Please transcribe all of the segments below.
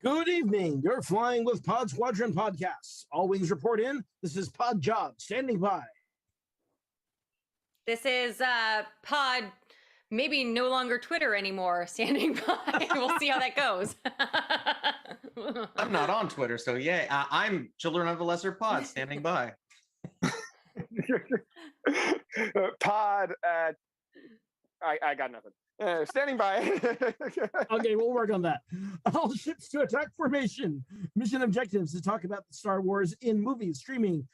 Good evening. You're flying with Pod Squadron podcasts. All wings report in. This is Pod Job standing by. This is Pod, maybe no longer Twitter anymore, standing by. We'll see how that goes. I'm not on Twitter, so yeah, I'm Children of a Lesser Pod, standing by. Pod, I got nothing. Standing by. Okay, we'll work on that. All ships to attack formation. Mission objectives to talk about the Star Wars in movies, streaming,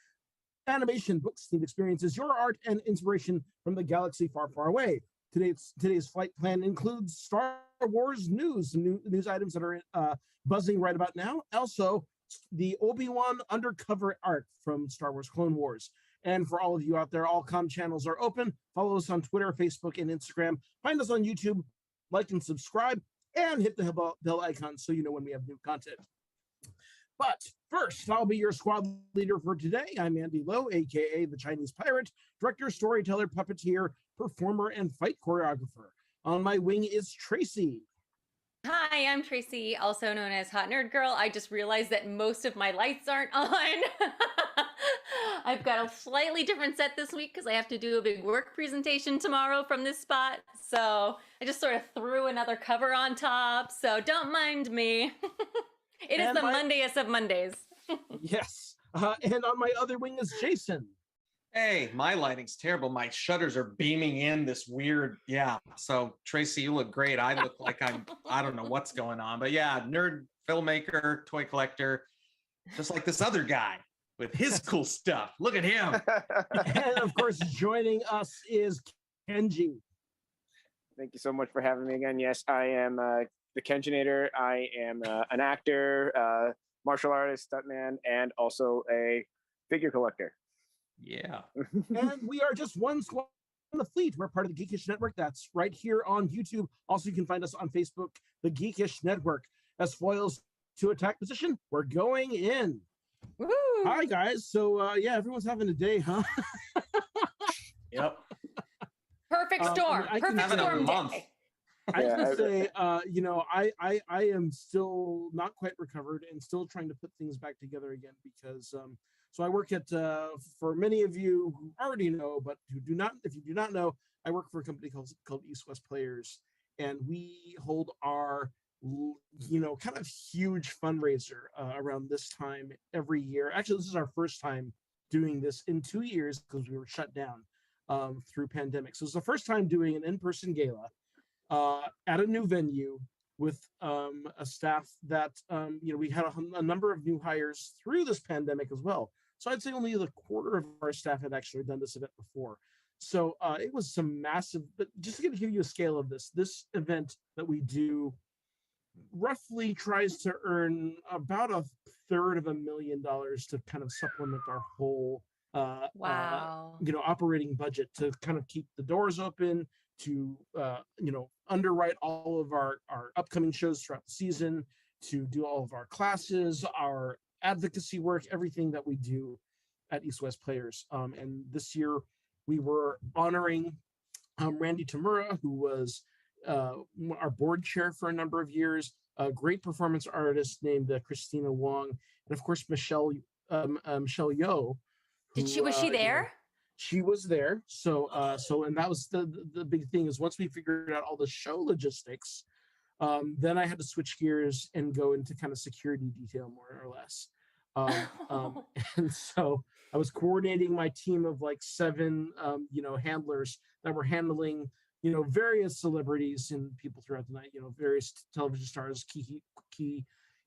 animation, books, themed experiences, your art, and inspiration from the galaxy far, far away. Today's flight plan includes Star Wars news, news items that are buzzing right about now. Also, the Obi-Wan Undercover art from Star Wars Clone Wars. And for all of you out there, all comm channels are open. Follow us on Twitter, Facebook, and Instagram. Find us on YouTube, like and subscribe, and hit the bell icon so you know when we have new content. But first, I'll be your squad leader for today. I'm Andy Lowe, aka the Chinese Pirate, director, storyteller, puppeteer, performer, and fight choreographer. On my wing is Tracy. Hi, I'm Tracy, also known as Hot Nerd Girl. I just realized that most of my lights aren't on. I've got a slightly different set this week because I have to do a big work presentation tomorrow from this spot. So I just sort of threw another cover on top. So don't mind me. It is the Mondayest of Mondays. Yes. And on my other wing is Jason. Hey, my lighting's terrible. My shutters are beaming in this weird, yeah. So Tracy, you look great. I look like I don't know what's going on. But yeah, nerd, filmmaker, toy collector, just like this other guy with his cool stuff. Look at him. And of course, joining us is Kenji. Thank you so much for having me again. Yes, I am the Kenjinator. I am an actor, martial artist, stuntman, and also a figure collector. Yeah. And we are just one squad on the fleet. We're part of the Geekish Network. That's right here on YouTube. Also, you can find us on Facebook, the Geekish Network. As foils to attack position, we're going in. Woo! Hi, guys. So, yeah, everyone's having a day, huh? Yep. Perfect storm. Perfect storm day. I was gonna say, I am still not quite recovered and still trying to put things back together again because so I work at for many of you who already know, but who do not, if you do not know, I work for a company called East West Players, and we hold our kind of huge fundraiser around this time every year. Actually, this is our first time doing this in 2 years because we were shut down through pandemic. So it's the first time doing an in-person gala at a new venue with a staff that we had a number of new hires through this pandemic as well. So I'd say only the quarter of our staff had actually done this event before. So it was some massive, but just to give you a scale of this event that we do roughly tries to earn about $1/3 to kind of supplement our whole Wow. operating budget to kind of keep the doors open, to underwrite all of our upcoming shows throughout the season, to do all of our classes, our advocacy work, everything that we do at East West Players. And this year we were honoring Randy Tamura, who was our board chair for a number of years, a great performance artist named Christina Wong, and of course Michelle Yeoh. Was she there? She was there. So and that was the big thing is once we figured out all the show logistics, then I had to switch gears and go into kind of security detail more or less. And so I was coordinating my team of like 7 handlers that were handling various celebrities and people throughout the night, various television stars, key.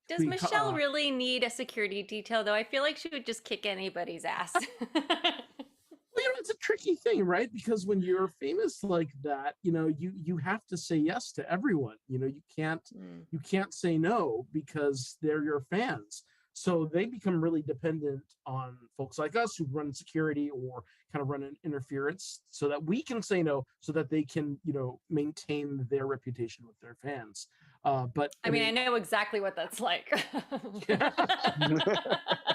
Does Michelle really need a security detail though? I feel like she would just kick anybody's ass. Well, it's a tricky thing, right? Because when you're famous like that, you have to say yes to everyone. You can't say no because they're your fans. So they become really dependent on folks like us who run security or kind of run an interference so that we can say no so that they can, maintain their reputation with their fans. But I mean, I know exactly what that's like. Yeah.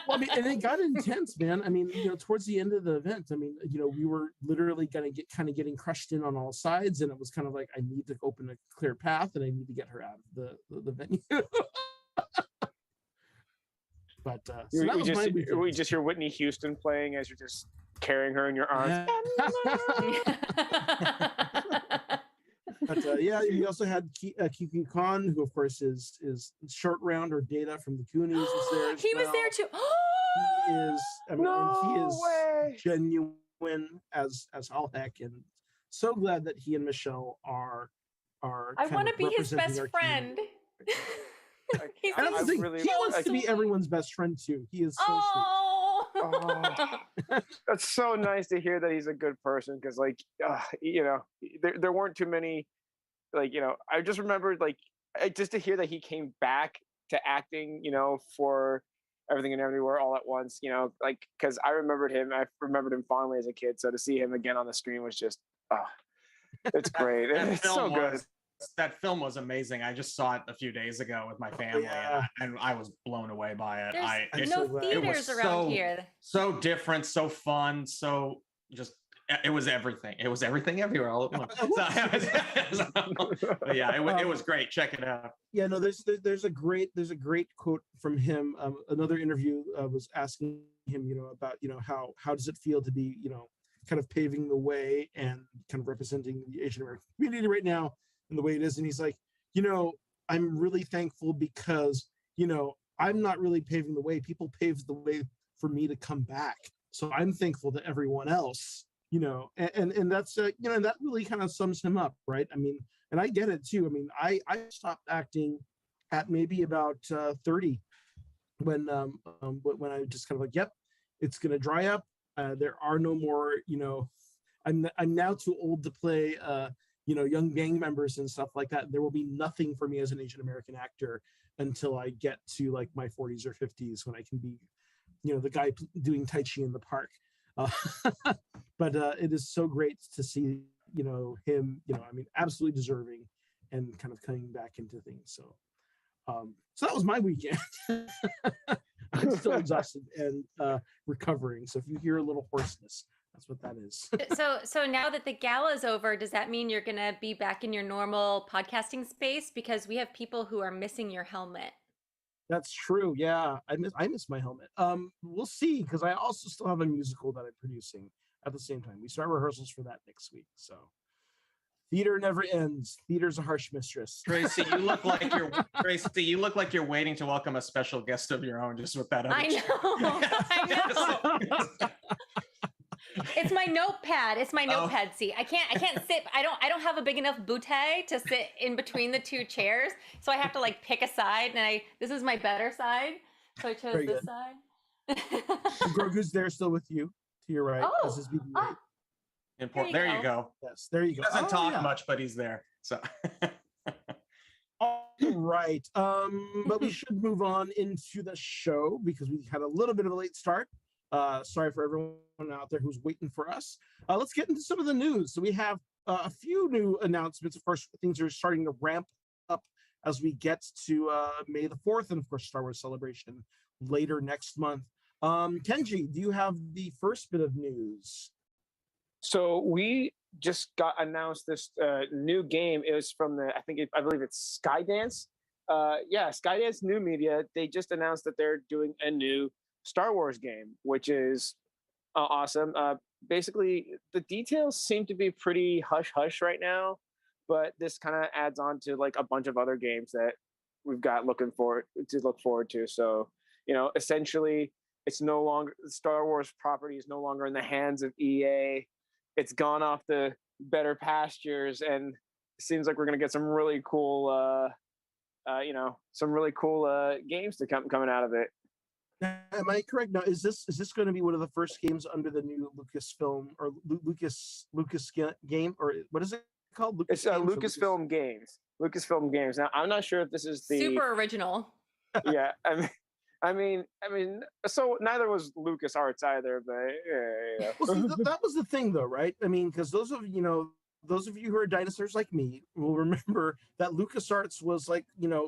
Well, and it got intense, man. I mean, towards the end of the event, we were literally getting crushed in on all sides, and it was kind of like I need to open a clear path, and I need to get her out of the venue. But we just hear Whitney Houston playing as you're just carrying her in your arms. Yeah. But we also had Kiki Khan, who of course is Short Round or Data from the Goonies was there. He was there too. He is. He is genuine as all heck, and so glad that he and Michelle are. I want to be his best friend. I don't think he wants to be everyone's best friend too. He is so sweet. That's so nice to hear that he's a good person because, there weren't too many. I just remembered just to hear that he came back to acting, for Everything and Everywhere All at Once, because I remembered him fondly as a kid. So to see him again on the screen was just, it's great. It's so good. That film was amazing. I just saw it a few days ago with my family, and I was blown away by it. There's no theaters around here. So different, so fun, so just it was everything. It was everything everywhere all at once. But yeah, it was great. Check it out. Yeah, no, there's a great quote from him. Another interview was asking him, about how does it feel to be kind of paving the way and kind of representing the Asian American community right now. And the way it is, and he's like, I'm really thankful because I'm not really paving the way. People paved the way for me to come back. So I'm thankful to everyone else, and that's and that really kind of sums him up, right? I mean, and I get it too. I mean, I stopped acting at maybe about 30 when I just kind of like, yep, it's gonna dry up. There are no more, I'm now too old to play young gang members and stuff like that. There will be nothing for me as an Asian American actor until I get to like my 40s or 50s when I can be, the guy doing Tai Chi in the park. But it is so great to see, him, absolutely deserving and kind of coming back into things. So, so that was my weekend. I'm still exhausted and recovering. So if you hear a little hoarseness, that's what that is. So now that the gala is over, does that mean you're going to be back in your normal podcasting space? Because we have people who are missing your helmet. That's true. Yeah, I miss my helmet. We'll see, because I also still have a musical that I'm producing at the same time. We start rehearsals for that next week. So Theater never ends. Theater's a harsh mistress. Tracy, you look like you're waiting to welcome a special guest of your own, just with that. I know. It's my notepad. It's my notepad seat. I can't sit. I don't have a big enough bootay to sit in between the two chairs. So I have to like pick a side, and this is my better side. So I chose this side. Grogu's there still with you to your right. Oh, as his BB-8. Important. There you go. Yes, there you go. He doesn't talk much, but he's there. So all right. But we should move on into the show because we had a little bit of a late start. Sorry for everyone out there who's waiting for us. Let's get into some of the news. So we have a few new announcements. Of course, things are starting to ramp up as we get to May the 4th, and of course, Star Wars Celebration later next month. Kenji, do you have the first bit of news? So we just got announced this new game. It was from I believe it's Skydance. Skydance New Media. They just announced that they're doing a new Star Wars game, which is awesome. Basically, the details seem to be pretty hush-hush right now, but this kind of adds on to like a bunch of other games that we've got look forward to. So, essentially, it's no longer Star Wars property is no longer in the hands of EA. It's gone off the better pastures, and it seems like we're going to get some really cool, games to coming out of it. Am I correct? Now, is this going to be one of the first games under the new Lucasfilm or Lucas game, or what is it called? It's Lucasfilm Games. Lucasfilm Games. Now, I'm not sure if this is the super original. Yeah, I mean, so neither was LucasArts either, but yeah. Well, see, that was the thing, though, right? I mean, because those of you who are dinosaurs like me will remember that LucasArts was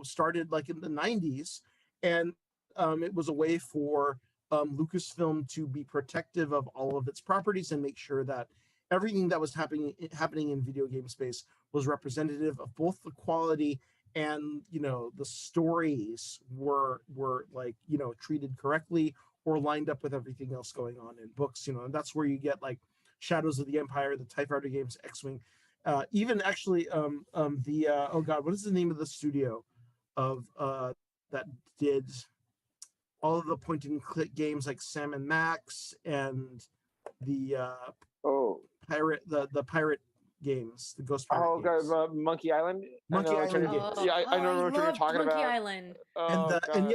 started like in the 90s, and it was a way for Lucasfilm to be protective of all of its properties and make sure that everything that was happening in video game space was representative of both the quality and the stories were treated correctly or lined up with everything else going on in books. And that's where you get like Shadows of the Empire, the TIE Fighter games, X-Wing, even actually what is the name of the studio of that did all of the point and click games like Sam and Max and the pirate games, the Ghost Pirate games. Monkey Island. Monkey Island games. Yeah, I know what you're talking Monkey about. Island.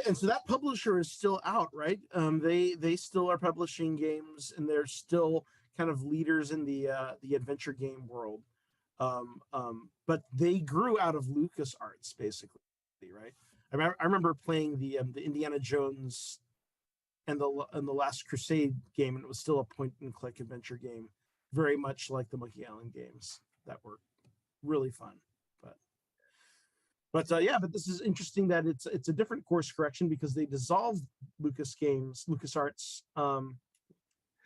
And so that publisher is still out, right? They still are publishing games, and they're still kind of leaders in the adventure game world. But they grew out of LucasArts, basically, right? I remember playing the Indiana Jones and the Last Crusade game, and it was still a point and click adventure game, very much like the Monkey Island games that were really fun. But this is interesting that it's a different course correction because they dissolved LucasArts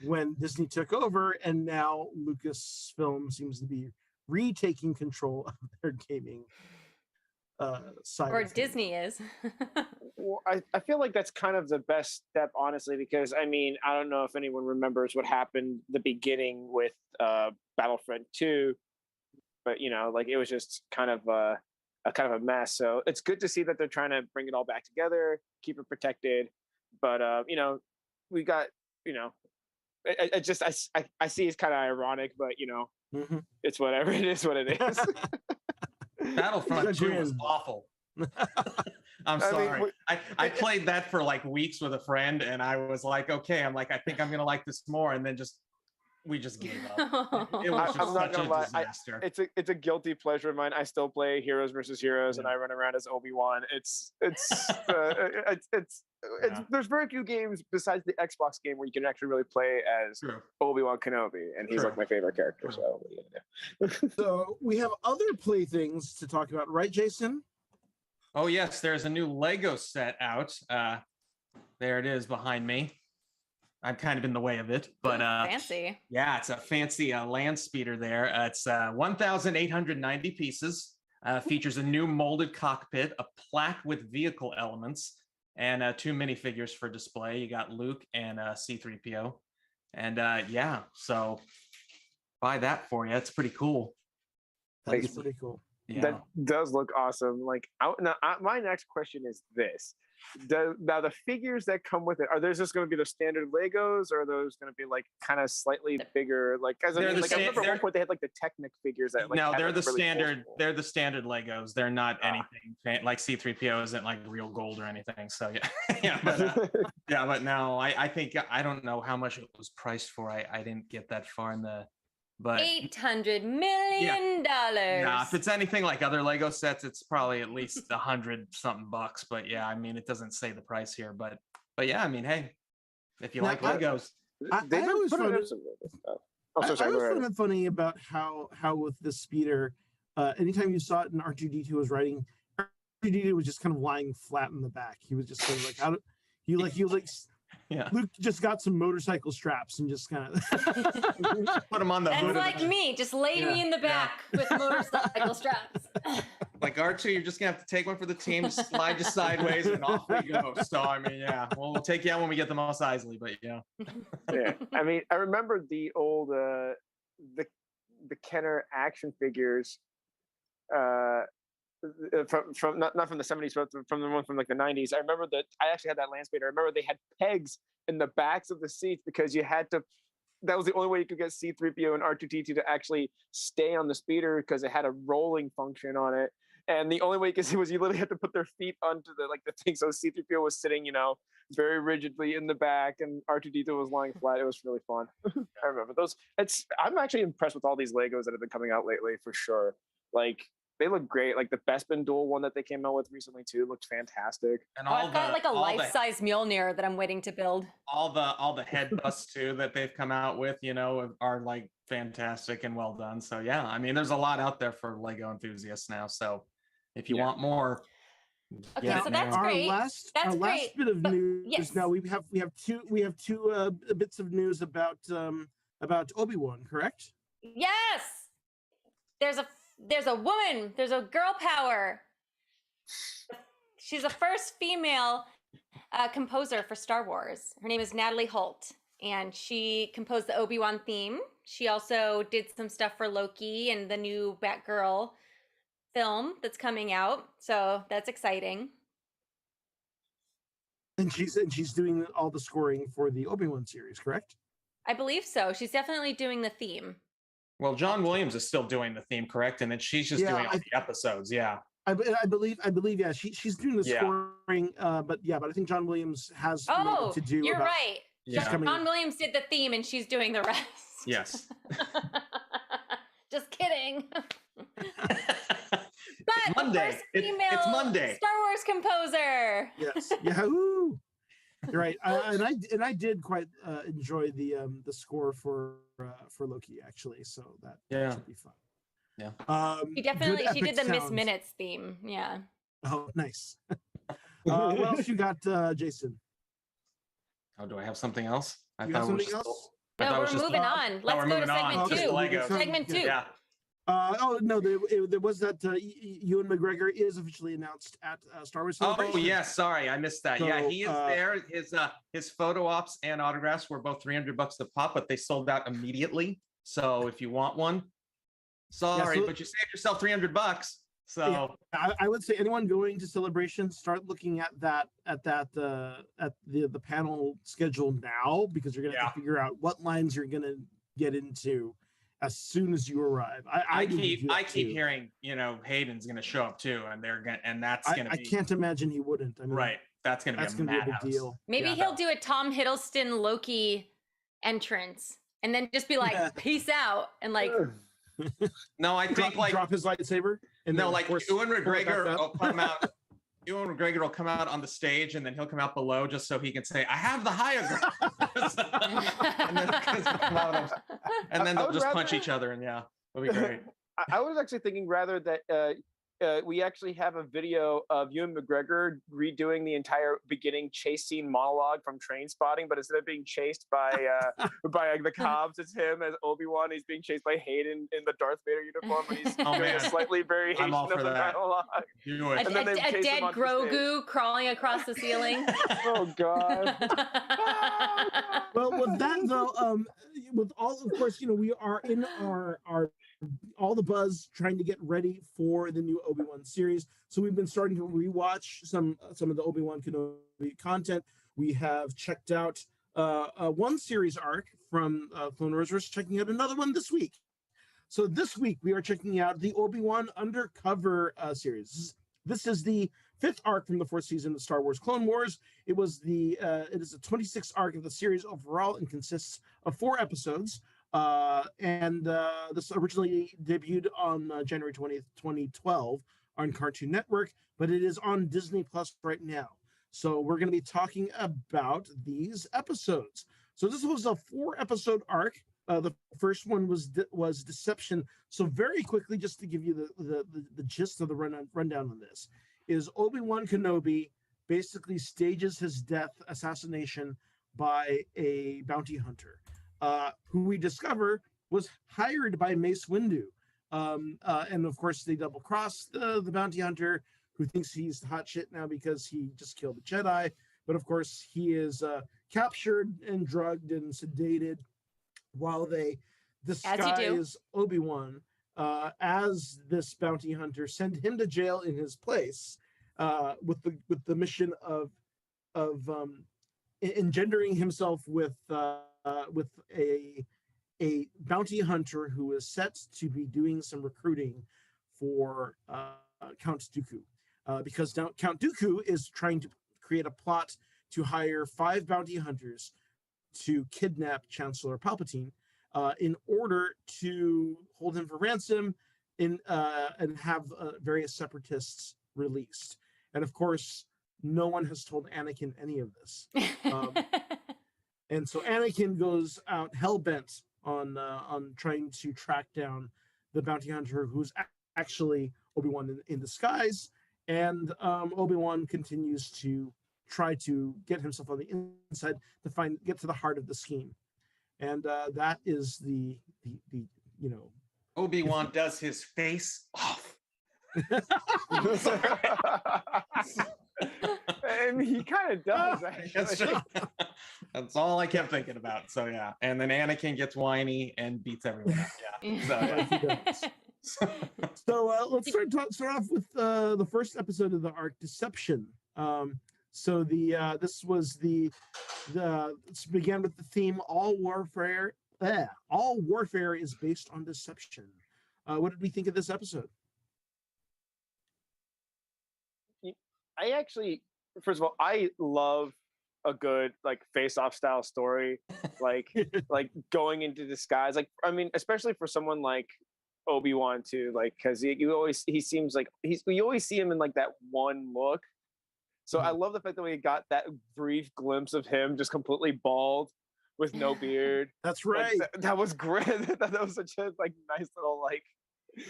when Disney took over, and now Lucasfilm seems to be retaking control of their gaming side. Or Disney is. Well, I feel like that's kind of the best step, honestly, because I mean, I don't know if anyone remembers what happened the beginning with Battlefront 2, but it was just kind of a mess. So it's good to see that they're trying to bring it all back together, keep it protected. But we got I see it's kind of ironic, but it's whatever. It is what it is. Battlefront 2 was awful. I'm sorry. I played that for like weeks with a friend, and I was like, okay, I think I'm gonna like this more, and then we just gave up. It was just such a disaster. It's a guilty pleasure of mine. I still play Heroes versus Heroes, and I run around as Obi-Wan. There's very few games besides the Xbox game where you can actually really play as Obi-Wan Kenobi, and he's like my favorite character. So what are you gonna do? So we have other playthings to talk about, right, Jason? Oh yes, there's a new Lego set out. There it is behind me. I'm kind of in the way of it, but fancy. Yeah, it's a fancy land speeder there. It's 1,890 pieces. Features a new molded cockpit, a plaque with vehicle elements, and 2 minifigures for display. You got Luke and C-3PO, and so buy that for you. It's pretty cool. That's pretty cool. Yeah. That does look awesome. Like, my next question is this: now the figures that come with it, are those just going to be the standard Legos, or are those going to be like kind of slightly bigger? Like, as I remember at one point they had like the Technic figures that like. No, they're like, the really standard. cool. They're the standard Legos. They're not anything like C-3PO isn't like real gold or anything. So yeah, but no, I think I don't know how much it was priced for. I didn't get that far in the. But $800 million. Yeah, if it's anything like other Lego sets, it's probably at least $100 something bucks. But yeah, I mean, it doesn't say the price here. But yeah, I mean, hey, if you like Legos, they always found it. I always found it funny about how with the speeder, anytime you saw it and R2D2 was riding, R2D2 was just kind of lying flat in the back. He was just sort of like, he was like. Yeah. Luke just got some motorcycle straps and just kind of put them on the hood. That's like me. Just lay me in the back with motorcycle straps. Like R2, you're just gonna have to take one for the team, slide you sideways, and off we go. So I mean, yeah, we'll take you out when we get the Mos Eisley, but yeah. Yeah, I mean, I remember the old the Kenner action figures. From not from the 70s, but from the one from like the 90s. I remember that I actually had that land speeder. I remember they had pegs in the backs of the seats because you had to. That was the only way you could get C-3PO and R2D2 to actually stay on the speeder because it had a rolling function on it. And the only way you could see was you literally had to put their feet onto the thing. So C-3PO was sitting, very rigidly in the back, and R2D2 was lying flat. It was really fun. I remember those. I'm actually impressed with all these Legos that have been coming out lately for sure. Like. They look great. Like the Bespin Duel one that they came out with recently too looked fantastic. And I've got like a life-size Mjolnir that I'm waiting to build. All the head busts too that they've come out with, are like fantastic and well done. So yeah, I mean, there's a lot out there for Lego enthusiasts now. So if you want more, okay, so that's great. Our last bit of news. Yes. Now we have two bits of news about Obi-Wan, correct? Yes. There's a woman. There's a girl power. She's the first female composer for Star Wars. Her name is Natalie Holt, and she composed the Obi-Wan theme. She also did some stuff for Loki and the new Batgirl film that's coming out. So that's exciting. And she's doing all the scoring for the Obi-Wan series, correct? I believe so. She's definitely doing the theme. Well, John Williams is still doing the theme, correct? And then she's just doing all the episodes. Yeah. I believe. Yeah. She's doing the scoring. But I think John Williams has to do. You're right. Yeah. John Williams did the theme, and she's doing the rest. Yes. Just kidding. But Monday. It's Monday. Star Wars composer. Yes. Yeah. Woo. You're right. I did quite enjoy the score for Loki actually. So that should be fun. Yeah. She did the Miss Minutes theme. Yeah. Oh, nice. What else you got, Jason? Oh, do I have something else? I thought something else. No, we're moving on. Let's go to segment 2. Segment 2. Yeah. There was that Ewan McGregor is officially announced at Star Wars Celebration. Oh yes, sorry, I missed that. So, yeah, he is there. His photo ops and autographs were both $300 a pop, but they sold out immediately. So if you want one, sorry, but you saved yourself $300. So I would say anyone going to Celebration, start looking at the panel schedule now, because you're gonna have to figure out what lines you're gonna get into as soon as you arrive. I keep hearing, Hayden's going to show up too, and that's going to be. I can't imagine he wouldn't. I mean, right. That's going to be a big deal. Maybe he'll do a Tom Hiddleston Loki entrance, and then just be like, "Peace out," and like. No, I think drop his lightsaber. And no, like Ewan McGregor will come out. Ewan McGregor will come out on the stage, and then he'll come out below just so he can say, "I have the higher ground." and then they'll just punch each other, and it'll be great. I was actually thinking rather that we actually have a video of Ewan McGregor redoing the entire beginning chase scene monologue from Train Spotting, but instead of being chased by the cops, it's him as Obi-Wan. He's being chased by Hayden in the Darth Vader uniform, and he's doing a slightly variation of the monologue. A dead Grogu crawling across the ceiling. Oh God. Well, with that though, with all, of course, we are in our all the buzz trying to get ready for the new Obi-Wan series. So we've been starting to rewatch some of the Obi-Wan Kenobi content. We have checked out one series arc from Clone Wars. We're checking out another one this week. So this week we are checking out the Obi-Wan Undercover series. This is the 5th arc from the 4th season of Star Wars Clone Wars. It is the 26th arc of the series overall and consists of 4 episodes. This originally debuted on January 20th, 2012 on Cartoon Network, but it is on Disney Plus right now. So we're going to be talking about these episodes. So this was a 4-episode arc. The first one was Deception. So very quickly, just to give you the gist of the rundown on this, is Obi-Wan Kenobi basically stages his assassination by a bounty hunter, who we discover was hired by Mace Windu. And of course, they double cross the bounty hunter, who thinks he's the hot shit now because he just killed a Jedi. But of course, he is captured and drugged and sedated while they disguise Obi-Wan as this bounty hunter, send him to jail in his place with the mission of engendering himself with a bounty hunter who is set to be doing some recruiting for Count Dooku, because now Count Dooku is trying to create a plot to hire 5 bounty hunters to kidnap Chancellor Palpatine in order to hold him for ransom and have various separatists released. And of course, no one has told Anakin any of this. And so Anakin goes out hell-bent on trying to track down the bounty hunter who's actually Obi-Wan in disguise. And Obi-Wan continues to try to get himself on the inside to get to the heart of the scheme. And that is the Obi-Wan does his face off. And he kind of does, actually. That's all I kept thinking about. So yeah, and then Anakin gets whiny and beats everyone up. Yeah. So let's start off with the first episode of the arc, Deception. So this began with the theme all warfare is based on deception. What did we think of this episode? I actually, first of all, I love a good face-off style story, like going into disguise. I mean, especially for someone like Obi-Wan too, because he seems like we always see him in that one look. So I love the fact that we got that brief glimpse of him just completely bald with no beard. That's right. That was great. That was such a nice little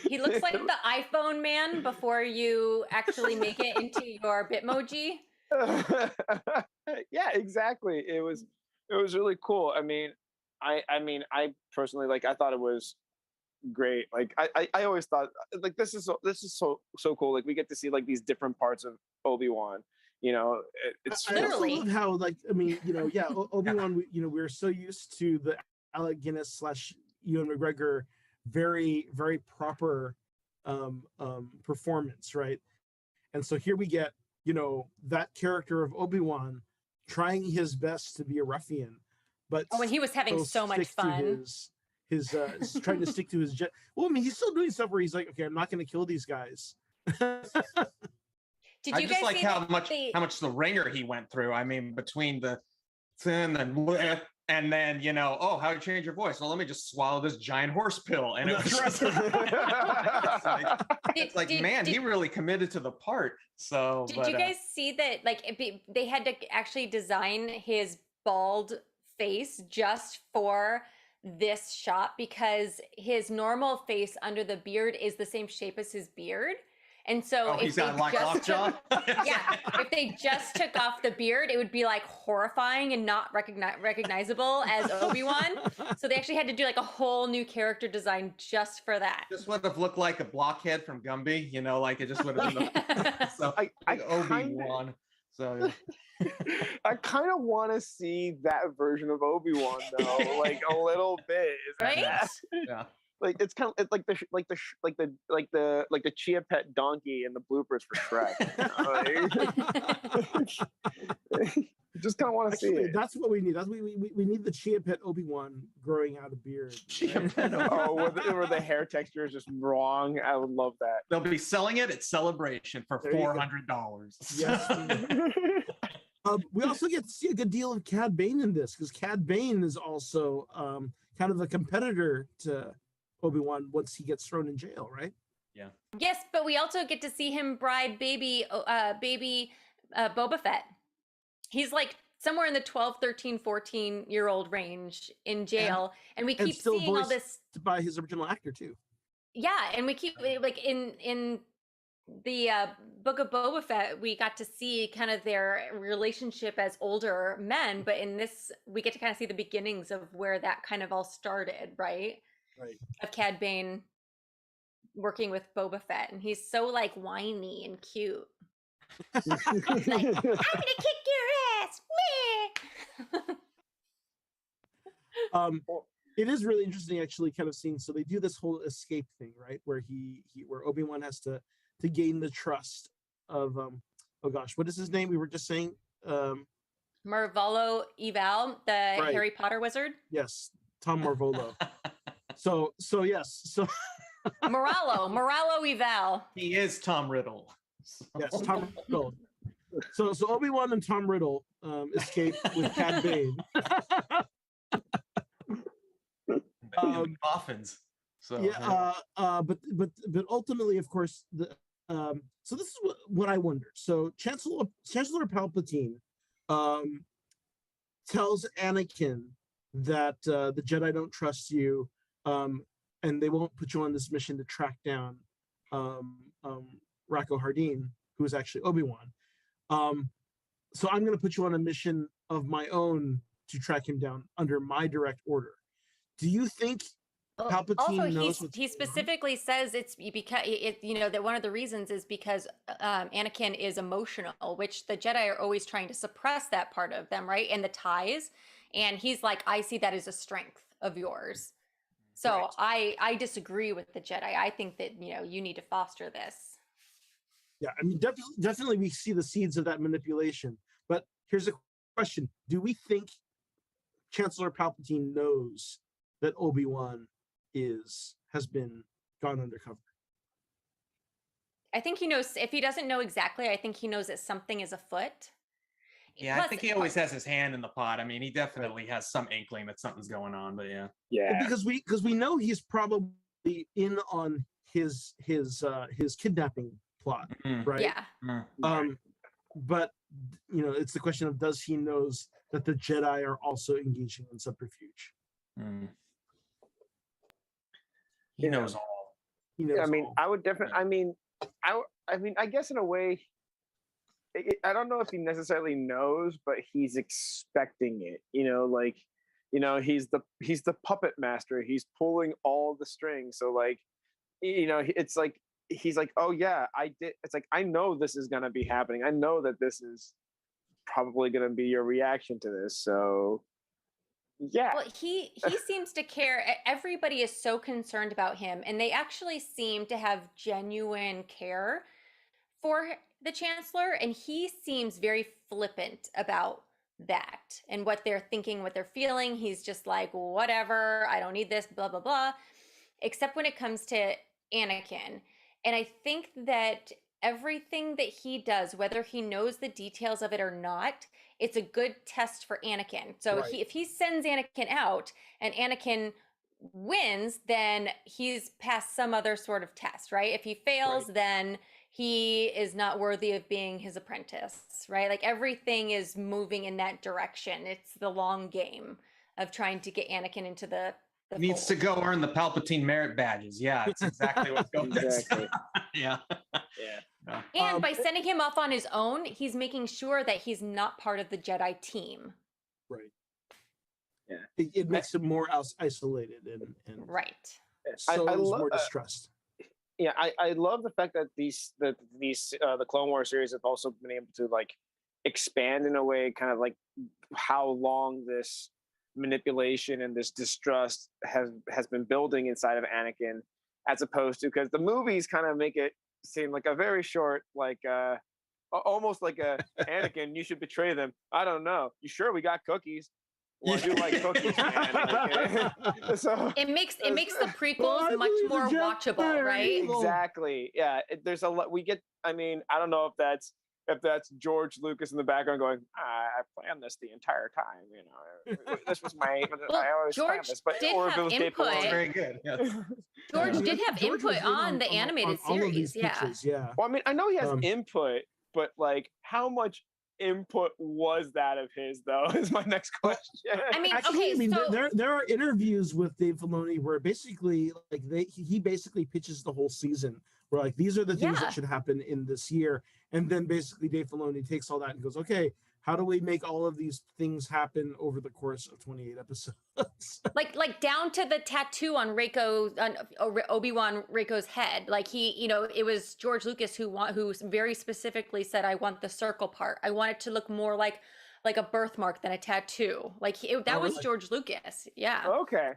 He looks like the iPhone man before you actually make it into your Bitmoji. Yeah, exactly. It was really cool. I mean, I personally I thought it was great. I always thought this is so cool. We get to see these different parts of Obi-Wan. It's I also love how Obi-Wan. We're so used to the Alec Guinness / Ewan McGregor very, very proper performance, right? And so here we get that character of Obi-Wan trying his best to be a ruffian, but when he was having so much fun, his trying to stick to his jet. Well, I mean, he's still doing stuff where he's like, okay, I'm not going to kill these guys. Did you I just guys like see how much the ringer he went through. I mean, between the sin and then how to change your voice. Well, let me just swallow this giant horse pill, and it was just, man, he really committed to the part. So did you guys see that? They had to actually design his bald face just for this shot because his normal face under the beard is the same shape as his beard. And so he's got lockjaw. Yeah, if they just took off the beard, it would be horrifying and not recognizable as Obi-Wan. So they actually had to do a whole new character design just for that. Just would have looked like a blockhead from Gumby, it just would have been Obi-Wan. So I kind of want to see that version of Obi-Wan though, a little bit. Right? Yeah. Like it's kind of it's like the chia pet donkey in the bloopers for Shrek. You just kind of want to see Actually, it. that's what we need. That's we need the Chia Pet Obi-Wan growing out a beard. Chia right? Pet Oh, where the hair texture is just wrong. I would love that. They'll be selling it at Celebration for There you go. $400. Yes. We also get to see a good deal of Cad Bane in this because Cad Bane is also kind of a competitor to Obi-Wan once he gets thrown in jail, right? Yeah. Yes, but we also get to see him bride baby Boba Fett. He's like somewhere in the 12, 13, 14-year-old range in jail. And we keep still seeing all voiced this. by his original actor too. Yeah, and we keep like in the Book of Boba Fett, we got to see kind of their relationship as older men, but in this, we get to kind of see the beginnings of where that kind of all started, right? Right. Of Cad Bane working with Boba Fett, and he's so like whiny and cute. Like, I'm gonna kick your ass, meh. It is really interesting, actually, kind of seeing. So they do this whole escape thing, right? Where where Obi-Wan has to gain the trust of oh gosh, what is his name? We were just saying Marvolo Eval, the Right. Harry Potter wizard. Yes, Tom Marvolo. so yes, so Moralo Eval. He is Tom Riddle. yes, Tom Riddle. So Obi-Wan and Tom Riddle escape with Cad Bane. Coffins. So Yeah, but ultimately, of course, so this is what I wonder. So Chancellor Palpatine tells Anakin that the Jedi don't trust you, and they won't put you on this mission to track down Rocco Hardeen, who is actually Obi-Wan. So I'm going to put you on a mission of my own to track him down under my direct order. Do you think Palpatine Also, knows he specifically says it's because that one of the reasons is because Anakin is emotional, which the Jedi are always trying to suppress that part of them, right? And the ties. And he's like, I see that as a strength of yours. So right. I disagree with the Jedi. I think that you need to foster this. Yeah, I mean, definitely we see the seeds of that manipulation. But here's a question: do we think Chancellor Palpatine knows that Obi-Wan has been gone undercover? I think he knows. If he doesn't know exactly, I think he knows that something is afoot. Yeah, plus, I think he always has his hand in the pot. I mean, he definitely has some inkling that something's going on, but yeah. Yeah. Well, because we know he's probably in on his kidnapping plot, right? Yeah. But it's the question of, does he knows that the Jedi are also engaging in subterfuge? He knows all. He knows. I mean, all. I would definitely. I mean, I guess in a way, I don't know if he necessarily knows, but he's expecting it. He's the puppet master. He's pulling all the strings. So it's like he's like, oh yeah, I did. It's like, I know this is gonna be happening. I know that this is probably gonna be your reaction to this. So yeah. Well, he seems to care. Everybody is so concerned about him, and they actually seem to have genuine care for the Chancellor, and he seems very flippant about that and what they're thinking, what they're feeling. He's just like, whatever, I don't need this, blah blah blah. Except when it comes to Anakin. And I think that everything that he does, whether he knows the details of it or not, it's a good test for Anakin. So right. If he sends Anakin out and Anakin wins, then he's passed some other sort of test, right? If he fails, right. Then he is not worthy of being his apprentice, right? Like everything is moving in that direction. It's the long game of trying to get Anakin into the needs to go earn the Palpatine merit badges. Yeah, it's exactly what's going on. Exactly. Yeah. And by sending him off on his own, he's making sure that he's not part of the Jedi team. Right. Yeah. It makes him more isolated and right. Sows more distrust. Yeah, I love the fact that the Clone Wars series have also been able to like expand in a way, kind of like how long this manipulation and this distrust has been building inside of Anakin, as opposed to, because the movies kind of make it seem like a very short, like almost like a Anakin, you should betray them. I don't know. You sure we got cookies? Well, I do like cookies, man. Like, so It makes the prequels Well, I much believe more the watchable, Jedi. right? exactly. Yeah. There's a lot we get. I mean, I don't know if that's George Lucas in the background going, I planned this the entire time. You know, this was my. Well, I always planned George this, but did or if have it was Dave input. Filoni. Very good. Yes. George Yeah, did have George was input in on the animated all of series. these Yeah. pitches, yeah. Well, I mean, I know he has Um, input, but like, how much input was that of his, though? Is my next question. I mean, Actually, okay, I mean, so there are interviews with Dave Filoni where basically, like, he basically pitches the whole season. Where like these are the things Yeah. that should happen in this year, and then basically Dave Filoni takes all that and goes, okay, how do we make all of these things happen over the course of 28 episodes? like down to the tattoo on Obi-Wan Reiko's head. Like it was George Lucas who very specifically said, I want the circle part. I want it to look more like a birthmark than a tattoo. Like that was really? George Lucas. Yeah. Okay.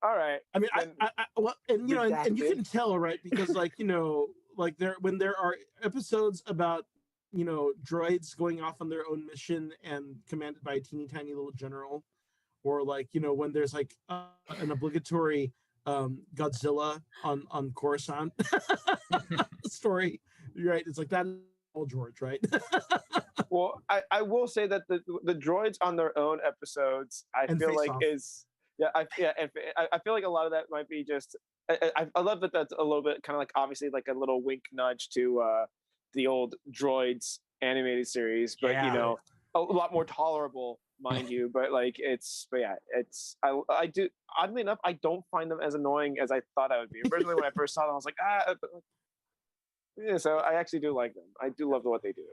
All right. I mean, Then well, and and you redacted. can tell, right? Because like like when there are episodes about droids going off on their own mission and commanded by a teeny tiny little general, or like when there's like an obligatory Godzilla on Coruscant story, right? It's like that all George, right? Well, I will say that the droids on their own episodes, I And feel Face like Off. I feel like a lot of that might be just. I love that that's a little bit kind of like obviously like a little wink nudge to the old droids animated series, but Yeah. a lot more tolerable, mind you. But I do, oddly enough, I don't find them as annoying as I thought I would be. Originally, when I first saw them, I was like, but yeah. So I actually do like them. I do love what they do.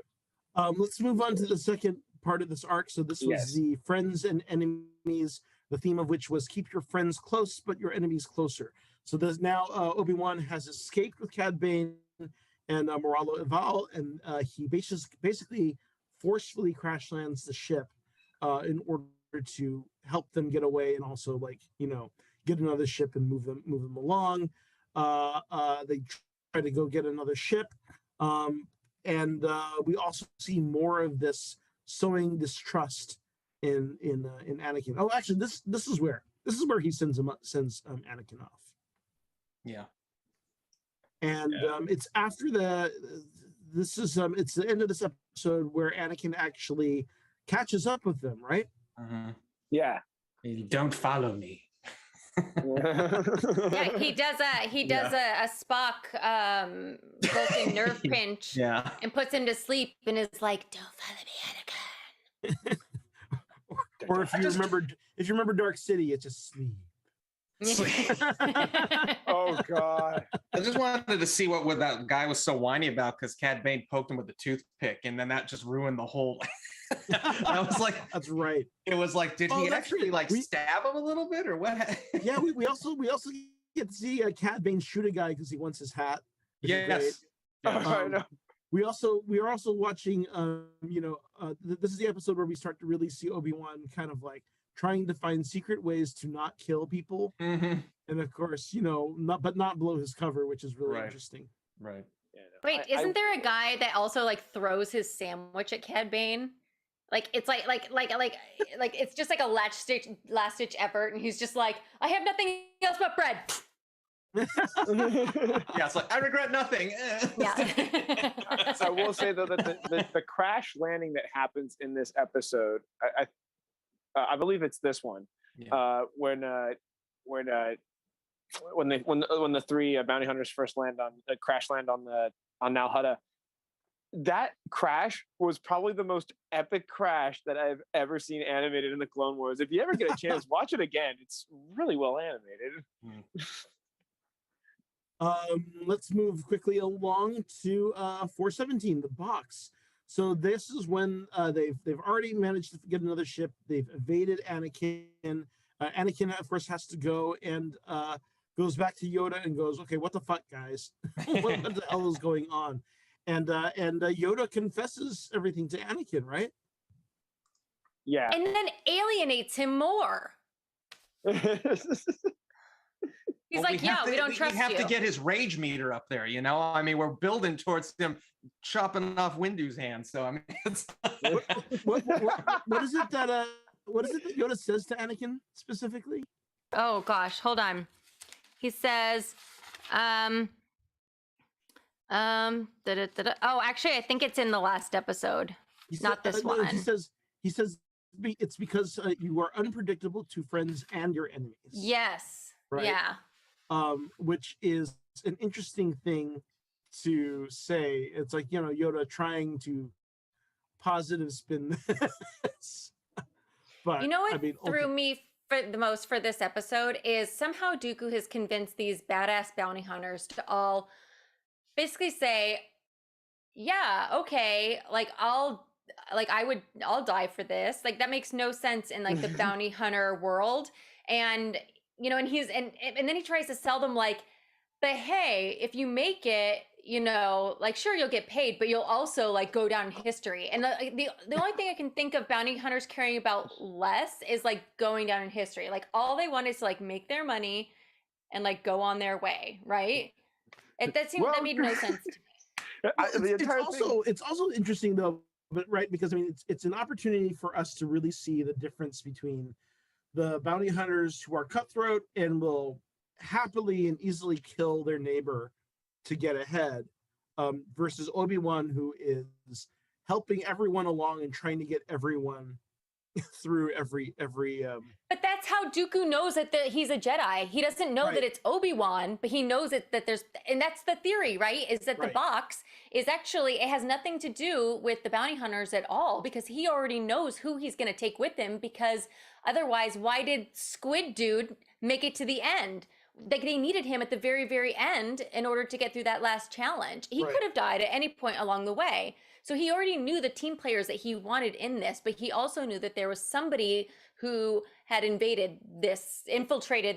Let's move on to the second part of this arc. So this was Yes. the friends and enemies, the theme of which was keep your friends close, but your enemies closer. So there's now Obi-Wan has escaped with Cad Bane and Moralo Eval, and he basically forcefully crash lands the ship in order to help them get away, and also get another ship and move them along. They try to go get another ship, and we also see more of this sowing distrust in Anakin. Oh, actually, this is where he sends Anakin off. Yeah. And it's after it's the end of this episode where Anakin actually catches up with them, right? Mm-hmm. Yeah. Don't follow me. Yeah, he does a Spock broken nerve pinch Yeah. and puts him to sleep and is like, don't follow me, Anakin. Or if you remember Dark City, it's just sleep. Oh God. I just wanted to see what that guy was so whiny about, because Cad Bane poked him with a toothpick, and then that just ruined the whole. I was like, That's right. it was like, did he actually stab him a little bit, or what? Yeah, we also get to see Cad Bane shoot a guy because he wants his hat. Yes. I know. We are also watching. This is the episode where we start to really see Obi-Wan kind of like trying to find secret ways to not kill people, Mm-hmm. and of course, not blow his cover, which is really Right. interesting. Right. Yeah, no. Wait, isn't there a guy that also like throws his sandwich at Cad Bane? Like it's like it's just like a last ditch effort, and he's just like, I have nothing else but bread. Yeah, it's like, I regret nothing. Yeah. I will say though that the crash landing that happens in this episode, I believe it's this one, Yeah. when the three bounty hunters first crash land on Nal Hutta. That crash was probably the most epic crash that I've ever seen animated in the Clone Wars. If you ever get a chance, watch it again. It's really well animated. Let's move quickly along to 417, the box. So this is when they've already managed to get another ship. They've evaded Anakin. Anakin, of course, has to go and goes back to Yoda and goes, "Okay, what the fuck, guys? what the hell is going on?" And Yoda confesses everything to Anakin, right? Yeah. And then alienates him more. He's Well, like, yeah, we don't trust We have you. to get his rage meter up there, you know? I mean, we're building towards him chopping off Windu's hands. So, I mean, it's... what is it that Yoda says to Anakin specifically? Oh gosh, hold on. He says, oh, actually, I think it's in the last episode, not this one. He says it's because you are unpredictable to friends and your enemies. Yes. Right? Yeah. Which is an interesting thing to say. It's like, you know, Yoda trying to positive spin this. But you know what threw me for the most for this episode is somehow Dooku has convinced these badass bounty hunters to all basically say, yeah, okay, like I'll die for this. Like that makes no sense in like the bounty hunter world. And you know, and then he tries to sell them like, but hey, if you make it, you know, like sure you'll get paid, but you'll also like go down in history. And the only thing I can think of bounty hunters caring about less is like going down in history. Like all they want is to like make their money and like go on their way, right? That made no sense to me. It's also interesting though, but right, because I mean it's an opportunity for us to really see the difference between the bounty hunters who are cutthroat and will happily and easily kill their neighbor to get ahead, versus Obi-Wan, who is helping everyone along and trying to get everyone through every But that's how Dooku knows that he's a Jedi. He doesn't know that it's Obi-Wan, but he knows that there's, and that's the theory, right? Is that the box is actually, it has nothing to do with the bounty hunters at all, because he already knows who he's going to take with him, because otherwise, why did Squid Dude make it to the end? Like they needed him at the very, very end in order to get through that last challenge. He could have died at any point along the way. So he already knew the team players that he wanted in this, but he also knew that there was somebody who had infiltrated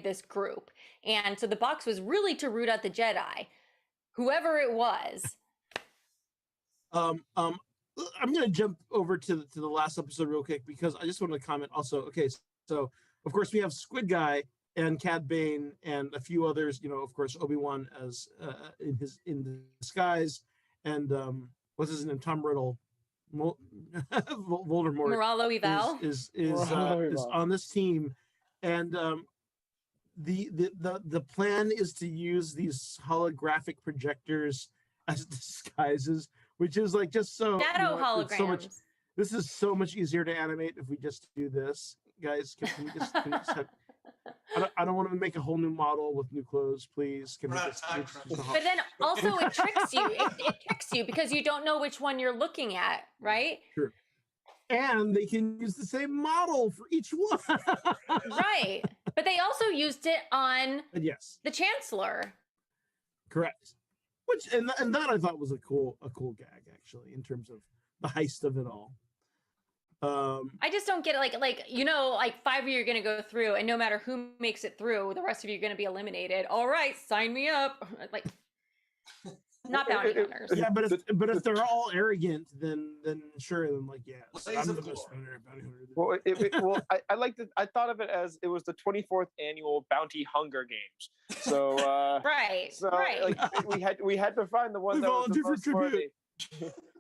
this group. And so the box was really to root out the Jedi, whoever it was. I'm going to jump over to the last episode real quick, because I just wanted to comment also. Okay, so of course we have Squid Guy and Cad Bane and a few others, you know, of course, Obi-Wan as in disguise, and what's his name? Tom Riddle, Voldemort. Moralo Eval is on this team, and the plan is to use these holographic projectors as disguises, which is like just so shadow holograms. This is so much easier to animate if we just do this, guys. Can we just have, I don't want to make a whole new model with new clothes, please. Can we just but then also it tricks you. It tricks you because you don't know which one you're looking at, right? Sure. And they can use the same model for each one. Right. But they also used it on the Chancellor. Correct. Which and that I thought was a cool gag, actually, in terms of the heist of it all. I just don't get it. Like you know, like 5 of you are going to go through, and no matter who makes it through, the rest of you are going to be eliminated. All right, sign me up. Like, not bounty hunters. Yeah, but if they're all arrogant, then sure, then like I'm the best bounty hunter. Well, I liked it. I thought of it as it was the 24th annual Bounty Hunger Games. So right. Like we had to find the one that was the most worthy.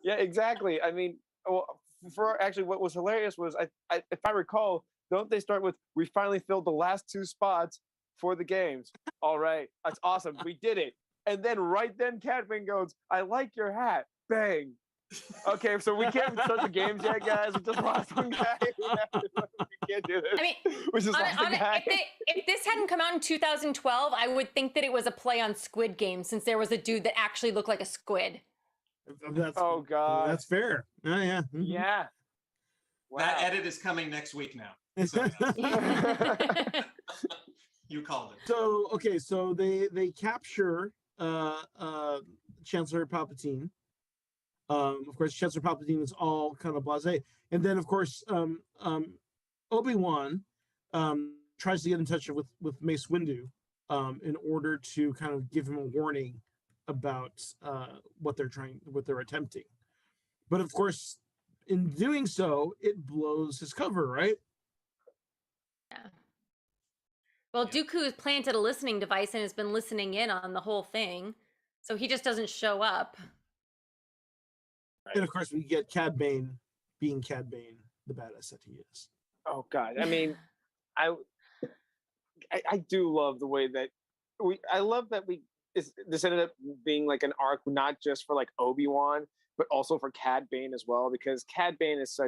Yeah, exactly. I mean, well, for actually what was hilarious was I if I recall, don't they start with, we finally filled the last 2 spots for the games. All right, that's awesome, we did it. And then right then Cad Bane goes, I like your hat. Bang. Okay, so we can't start the games yet, guys. We just lost one guy. We can't do this. I mean, if this hadn't come out in 2012, I would think that it was a play on Squid Game, since there was a dude that actually looked like a squid. Oh God, that's fair. Oh yeah, yeah. Wow. That edit is coming next week now. So. You called it. So okay, so they capture Chancellor Palpatine. Of course, Chancellor Palpatine is all kind of blasé, and then of course Obi-Wan tries to get in touch with Mace Windu in order to kind of give him a warning about what they're attempting. But of course, in doing so, it blows his cover, right? Yeah. Well, Dooku has planted a listening device and has been listening in on the whole thing, so he just doesn't show up. And of course, we get Cad Bane being Cad Bane, the badass that he is. Oh God, I mean, I do love the way that I love that this ended up being like an arc, not just for like Obi-Wan, but also for Cad Bane as well, because Cad Bane is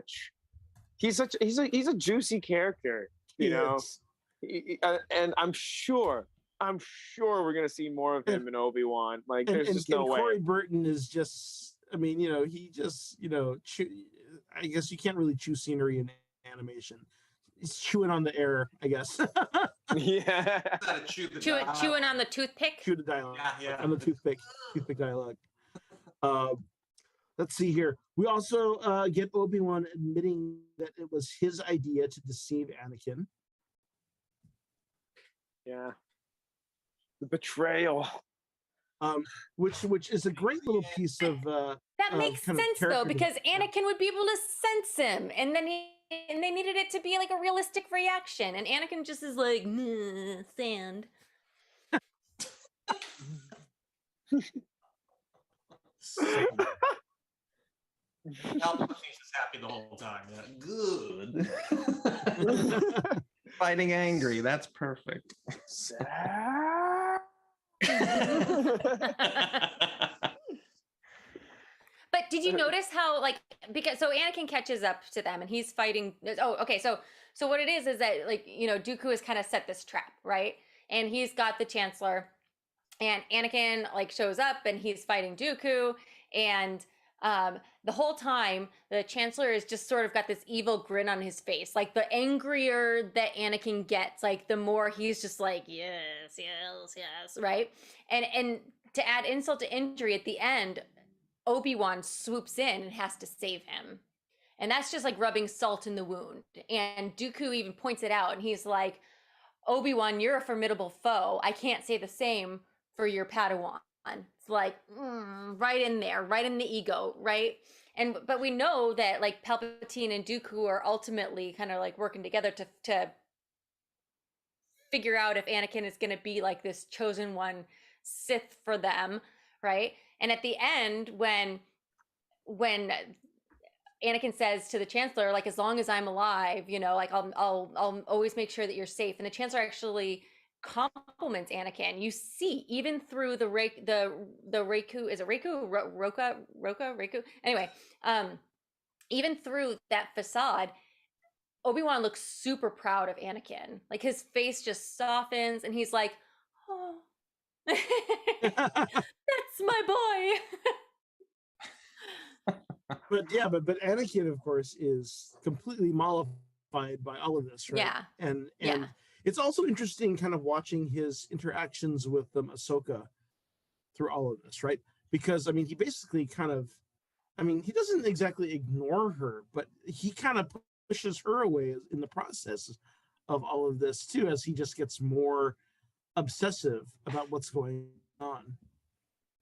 he's a juicy character, you know. And I'm sure we're gonna see more of him in Obi-Wan. Like, there's just no way. Corey Burton is just, I mean, you know, he just, you know, I guess you can't really chew scenery in animation. He's chewing on the air, I guess. Yeah. Chewing on the toothpick. Chew the dialogue. Yeah. On the toothpick dialogue. Let's see here. We also get Obi-Wan admitting that it was his idea to deceive Anakin. Yeah. The betrayal. Which is a great little piece of that makes sense though, because Anakin would be able to sense him, and they needed it to be like a realistic reaction, and Anakin just is like sand. Palpatine's just happy the whole time. Yeah. Good. Fighting angry. That's perfect. But did you notice how, like, because so Anakin catches up to them and he's fighting. Oh, okay. So what it is that, like, you know, Dooku has kind of set this trap, right? And he's got the Chancellor, and Anakin like shows up and he's fighting Dooku, and the whole time the Chancellor is just sort of got this evil grin on his face. Like, the angrier that Anakin gets, like, the more he's just like, yes, right? And to add insult to injury, at the end, Obi-Wan swoops in and has to save him. And that's just like rubbing salt in the wound. And Dooku even points it out, and he's like, Obi-Wan, you're a formidable foe. I can't say the same for your Padawan. It's like, right in there, right in the ego, right? But we know that, like, Palpatine and Dooku are ultimately kind of like working together to figure out if Anakin is going to be like this chosen one Sith for them, right? And at the end, when Anakin says to the Chancellor, like, as long as I'm alive, you know, like, I'll always make sure that you're safe. And the Chancellor actually compliments Anakin. You see, even through the Raku, is it Raku? Roka? Raku? Anyway, even through that facade, Obi-Wan looks super proud of Anakin. Like, his face just softens and he's like, oh, that's my boy. But Anakin, of course, is completely mollified by all of this, right? Yeah. And it's also interesting kind of watching his interactions with Ahsoka through all of this, right? Because, I mean, he basically kind of, I mean, he doesn't exactly ignore her, but he kind of pushes her away in the process of all of this too, as he just gets more obsessive about what's going on.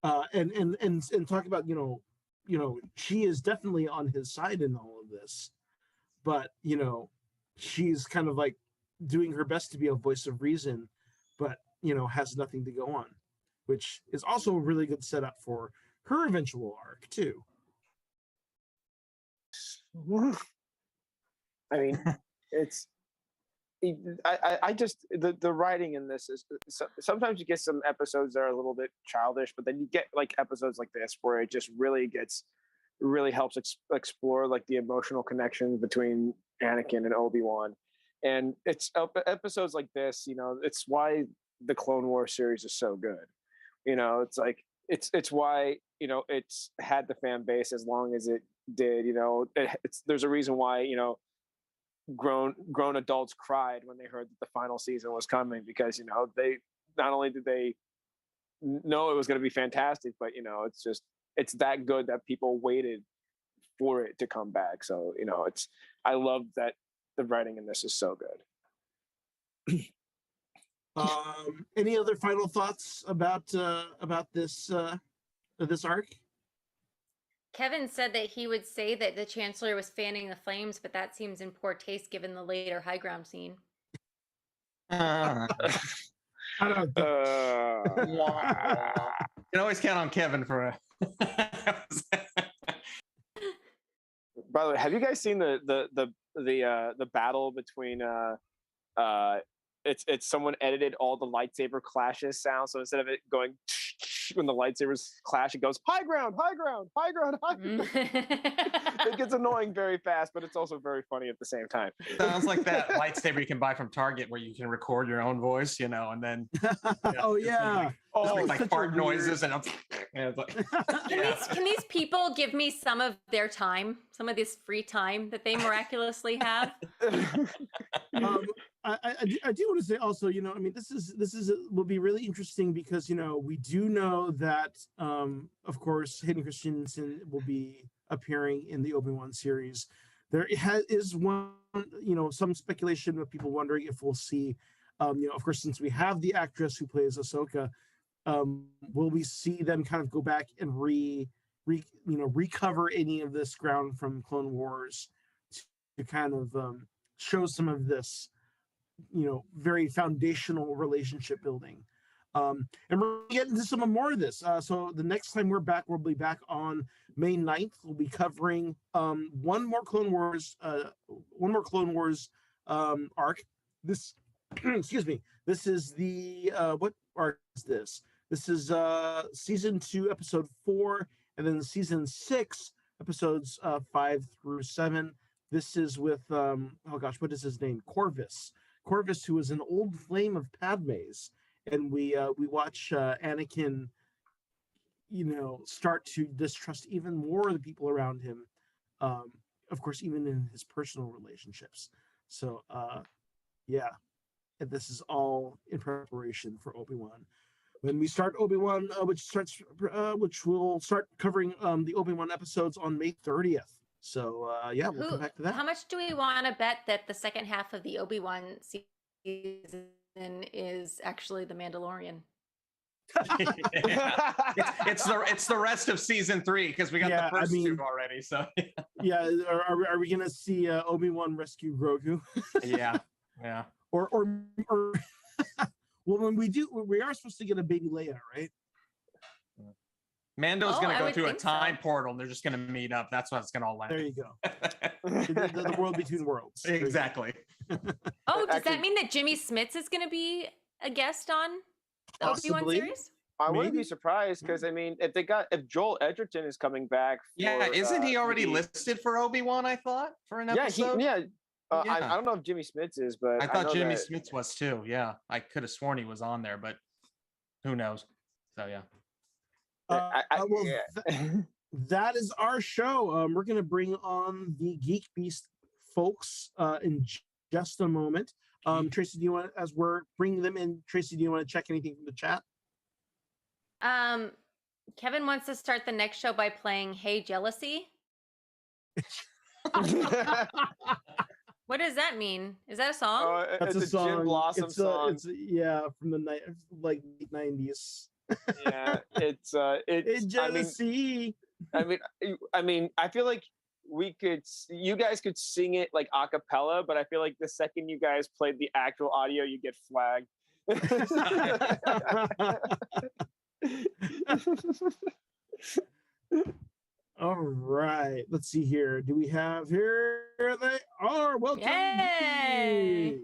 And talk about, you know, she is definitely on his side in all of this, but, you know, she's kind of like doing her best to be a voice of reason, but, you know, has nothing to go on, which is also a really good setup for her eventual arc too. I mean, I just, the writing in this is, sometimes you get some episodes that are a little bit childish, but then you get like episodes like this where it just really helps explore like the emotional connection between Anakin and Obi-Wan. And it's episodes like this, you know, it's why the Clone Wars series is so good. You know, it's like, it's why, you know, it's had the fan base as long as it did. You know, there's a reason why, you know, grown adults cried when they heard that the final season was coming, because, you know, they not only did they know it was going to be fantastic, but, you know, it's that good that people waited for it to come back. So, you know, I love that the writing in this is so good. Any other final thoughts about this arc? Kevin said that he would say that the Chancellor was fanning the flames, but that seems in poor taste given the later high ground scene. Uh, I don't think. you can always count on Kevin for a. By the way, have you guys seen the battle between it's someone edited all the lightsaber clashes sound, so instead of it going when the lightsabers clash, it goes high ground, high ground, high ground, high ground. It gets annoying very fast, but it's also very funny at the same time. Sounds like that lightsaber you can buy from Target where you can record your own voice, and then Oh yeah. like fart noises and it's like, Can these people give me some of their time, some of this free time that they miraculously have? I do want to say also, this is will be really interesting because we do know that of course Hayden Christensen will be appearing in the Obi-Wan series. There is one, some speculation of people wondering if we'll see, of course, since we have the actress who plays Ahsoka, will we see them kind of go back and recover any of this ground from Clone Wars to kind of show some of this, very foundational relationship building. And we're going to get into some more of this. So the next time we're back, we'll be back on May 9th. We'll be covering one more Clone Wars arc. This, excuse me. This is the what arc is this? This is season 2, episode 4, and then season 6, episodes 5 through 7. This is with what is his name? Corvus, who is an old flame of Padme's. And we watch Anakin, start to distrust even more of the people around him. Of course, even in his personal relationships. So, yeah, and this is all in preparation for Obi-Wan. When we start Obi-Wan, which will start covering the Obi-Wan episodes on May 30th. So, yeah, we'll come back to that. How much do we want to bet that the second half of the Obi-Wan season is actually the Mandalorian? It's the rest of season 3 because we got the first 2 already. So yeah, are we gonna see Obi-Wan rescue Grogu? yeah. Or well, when we are supposed to get a baby Leia, right? Mando's gonna go through a time portal and they're just gonna meet up. That's what it's gonna all land. There you go. the world between worlds. Exactly. Oh, does that mean that Jimmy Smits is going to be a guest on the Obi-Wan series? I wouldn't be surprised because if Joel Edgerton is coming back. Isn't he already listed for Obi-Wan? I thought for an episode. I don't know if Jimmy Smits is, but I thought Jimmy Smits was too. Yeah, I could have sworn he was on there, but who knows? So yeah. That is our show. We're going to bring on the Geek Beast folks in just a moment. Tracy, as we're bringing them in, Tracy, do you want to check anything from the chat? Kevin wants to start the next show by playing Hey Jealousy. What does that mean? Is that a song? That's it's a song. Jim Blossom song. It's from the late 90s. Yeah, it's jealousy. I mean, I feel like you guys could sing it like a cappella, but I feel like the second you guys played the actual audio, you get flagged. All right, let's see here. Do we have here? They are. Welcome. Yay!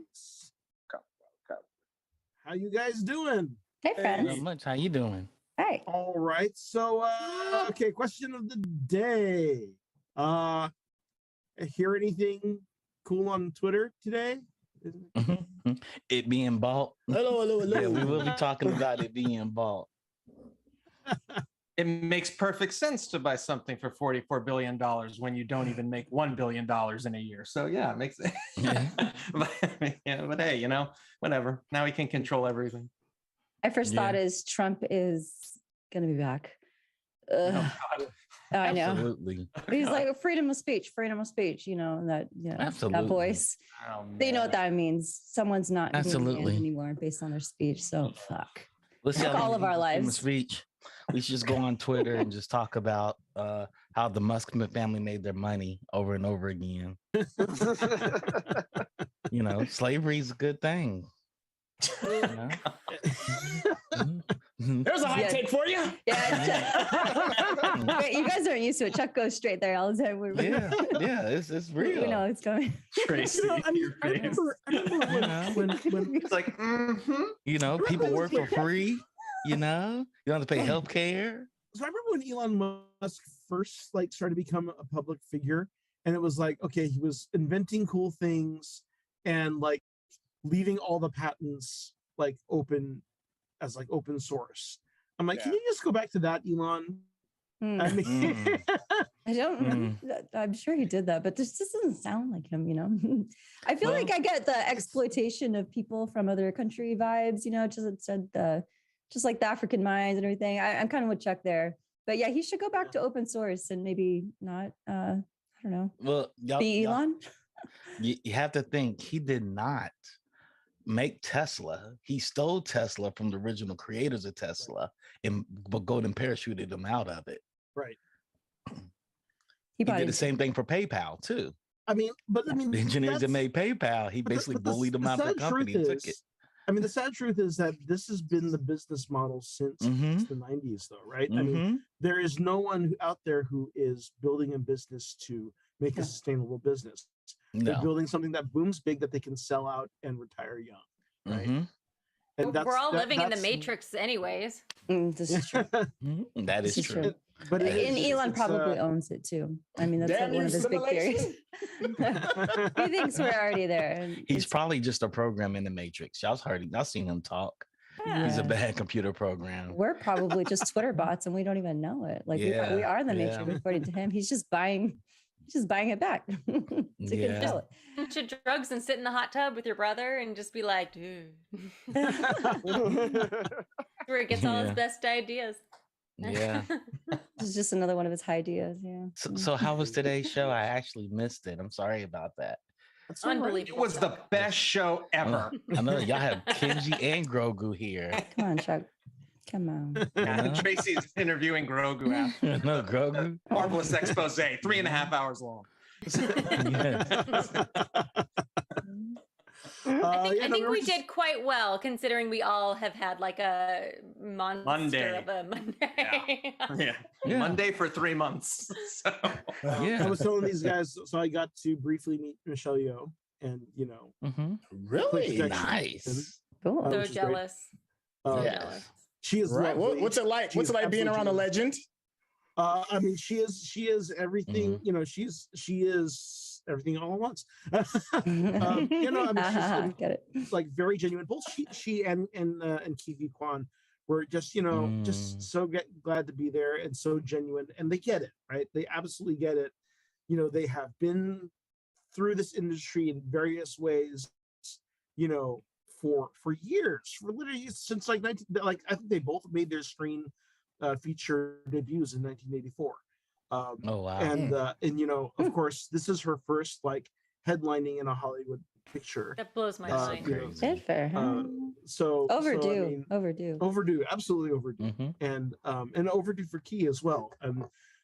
How you guys doing? Hey, friends. Not much. How you doing? Hey. All right. So, okay. Question of the day. Hear anything cool on Twitter today? It being bought. Hello. Yeah, we will be talking about it being bought. It makes perfect sense to buy something for $44 billion when you don't even make $1 billion in a year. So yeah, it makes it. Yeah. but hey, whatever. Now he can control everything. My first thought is Trump is going to be back. I know. Absolutely. He's like freedom of speech, that Absolutely. that voice. Oh, They know what that means. Someone's not being Absolutely. banned anymore based on their speech. So fuck. Let's Fuck all of our lives. Speech. We should just go on Twitter and just talk about how the Musk family made their money over and over again. Slavery is a good thing. You know? There's a hot take for you. Yeah. You guys aren't used to it. Chuck goes straight there all the time. Yeah, it's real. We know it's coming. Tracy, I mean, I remember when It's like, you know, people work for free. You know, you don't have to pay health care. So I remember when Elon Musk first started to become a public figure, and it was like, okay, he was inventing cool things and leaving all the patents open as open source. I'm like, can you just go back to that, Elon? I mean, I don't know. I'm sure he did that, but this just doesn't sound like him, you know. I feel like I get the exploitation of people from other country vibes, you know, just like the African minds and everything. I'm kind of with Chuck there, but yeah, he should go back to open source and maybe not. I don't know. Well, be Elon. You have to think he did not make Tesla. He stole Tesla from the original creators of Tesla and golden parachuted them out of it. Right. He did the same thing for PayPal too. The engineers that made PayPal, he basically bullied them out of the company and took it. The sad truth is that this has been the business model since the 90s, though, right? I mean, there is no one out there who is building a business to make a sustainable business. They're building something that booms big that they can sell out and retire young, right? And we're all living in the Matrix anyways. This is true. That is true. But Elon probably owns it too. I mean, that's one of his big theories. He thinks we're already there. He's probably just a program in the Matrix. Y'all seen him talk. Yeah. He's a bad computer program. We're probably just Twitter bots and we don't even know it. We are the Matrix according to him. He's just buying it back to control it. Bunch of drugs and sit in the hot tub with your brother and just be like, dude. Where he gets all his best ideas. Yeah. This is just another one of his ideas. Yeah. So how was today's show? I actually missed it. I'm sorry about that. That's unbelievable. It was the best show ever. I know y'all have Kenji and Grogu here. Come on, Chuck. Come on. Tracy's interviewing Grogu after. No, Grogu. Marvelous expose, 3.5 hours long. I think we did quite well considering we all have had a monster of a Monday. Yeah. Monday for 3 months. So. I was telling these guys, so I got to briefly meet Michelle Yeoh, and really nice. Cool. So jealous. Jealous. She is right. What's it like? What's it like being around a legend? She is everything. She is everything all at once. She's get it. Very genuine. Both she and Kiwi Kwan were just just so glad to be there and so genuine, and they get it, right? They absolutely get it. They have been through this industry in various ways, for years, for literally since I think they both made their screen feature debuts in 1984. Oh wow! And of course, this is her first headlining in a Hollywood picture. That blows my mind. Good for her. So overdue, absolutely overdue, and overdue for Key as well.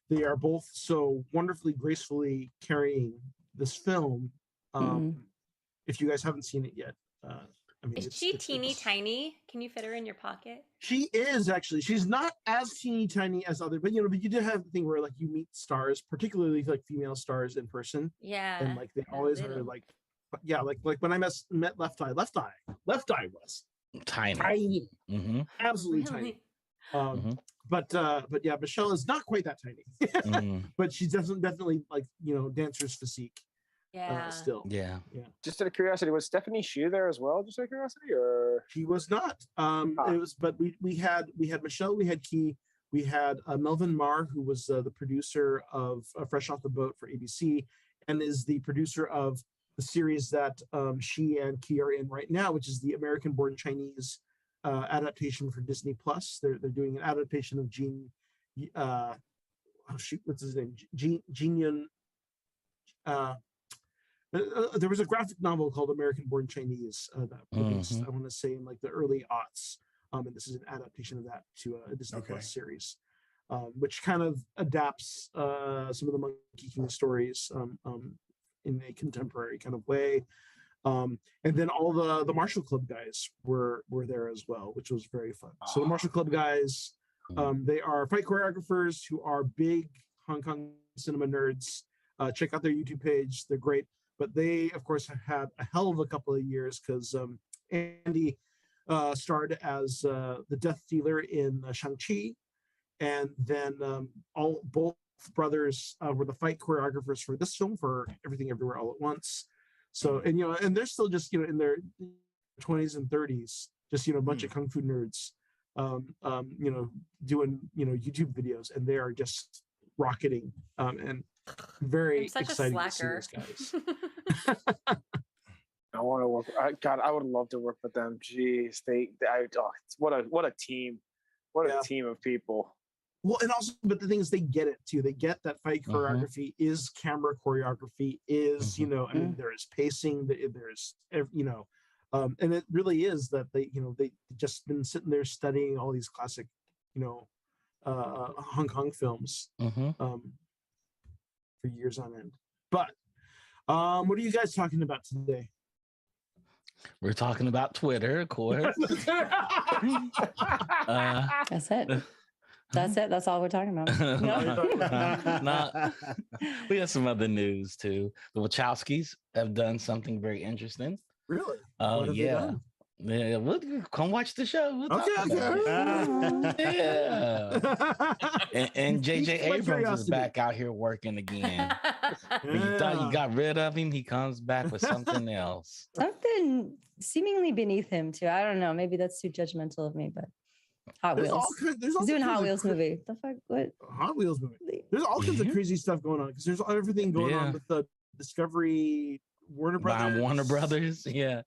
They are both so wonderfully, gracefully carrying this film. If you guys haven't seen it yet, is she teeny tiny? Can you fit her in your pocket? She is actually. She's not as teeny tiny as other, but you do have the thing where you meet stars, particularly female stars in person. Yeah. And they always are like when I met Left Eye was tiny. Absolutely tiny. But yeah, Michelle is not quite that tiny. But she's definitely dancer's physique. Yeah. Still. Yeah. Just out of curiosity, was Stephanie Hsu there as well? Just out of curiosity, or she was not. It was, but we had Michelle, we had Key, we had Melvin Marr, who was the producer of Fresh Off the Boat for ABC, and is the producer of the series that she and Key are in right now, which is the American-born Chinese adaptation for Disney Plus. They're doing an adaptation of what's his name? Jin Yun. There was a graphic novel called American-Born Chinese that released, I want to say, in the early aughts, and this is an adaptation of that to a Disney Plus series, which kind of adapts some of the Monkey King stories in a contemporary kind of way. And then all the Marshall Club guys were there as well, which was very fun. So the Marshall Club guys, they are fight choreographers who are big Hong Kong cinema nerds. Check out their YouTube page; they're great. But they, of course, have had a hell of a couple of years because Andy starred as the Death Dealer in Shang-Chi, and then both brothers were the fight choreographers for this film for Everything Everywhere All at Once. So, and and they're still just in their 20s and 30s, just a bunch of kung fu nerds, doing YouTube videos, and they are just rocketing and very exciting to see those guys. I want to work. God, I would love to work with them. Jeez, what a team, a team of people. Well, and also, but the thing is, they get it too. They get that fight choreography is camera choreography, is I mean, there's pacing, there's and it really is that they just been sitting there studying all these classic Hong Kong films for years on end. But what are you guys talking about today? We're talking about Twitter, of course. That's it. That's all we're talking about. We have some other news too. The Wachowskis have done something very interesting. Really? Oh yeah. Yeah, come watch the show. We'll talk about it. Yeah. And J.J. Abrams is back out here working again. You thought you got rid of him, he comes back with something else. Something seemingly beneath him too. I don't know. Maybe that's too judgmental of me, but Hot Wheels. He's doing Hot Wheels movie. The fuck? What? Hot Wheels movie. There's all kinds of crazy stuff going on because there's everything going on with the Discovery, Warner Brothers. Yeah.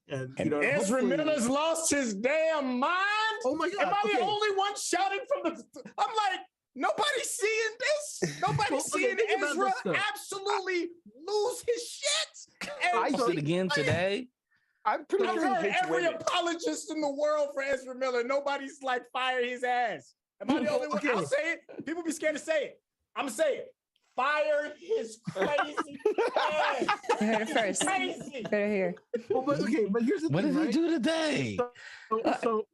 And Ezra Miller's lost his damn mind. Oh my God! Am I the only one shouting from the? I'm like, nobody's seeing this. Nobody's seeing Ezra absolutely lose his shit. And I saw it again today. I'm pretty sure I've heard every apologist in the world for Ezra Miller. Nobody's like, fire his ass. Am I the only one? I'll say it. People be scared to say it. I'm gonna say it. Fire his crazy ass. You heard it first. Crazy. Better hear. Well, but here's the thing. What did he do today? So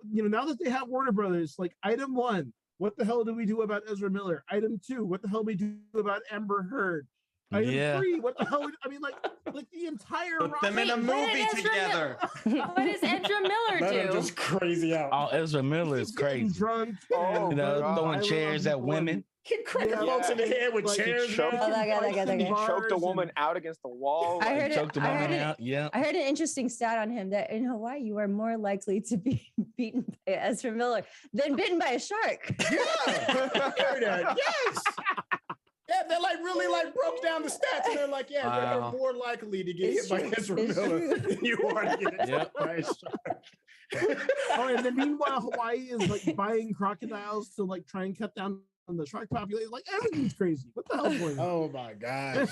now that they have Warner Brothers, like item 1, what the hell do we do about Ezra Miller? Item 2, what the hell do we do about Amber Heard? Item 3, what the hell? I mean, like the entire. Put them in a movie together. What does Ezra Miller do? I'm just crazy out. Oh, Ezra Miller is crazy. Drunk, throwing chairs at women. He cracked folks in the head with chairs. He choked a woman out against the wall. I heard choked a woman out. Yeah. I heard an interesting stat on him that in Hawaii you are more likely to be beaten by Ezra Miller than bitten by a shark. Yeah. Yes. Yeah, they really broke down the stats, and they're like, they're more likely to get hit by Ezra Miller than you are to get hit by a shark. And then meanwhile, Hawaii is buying crocodiles to try and cut down on the shark population. Everything's crazy. What the hell's going on? Oh my gosh.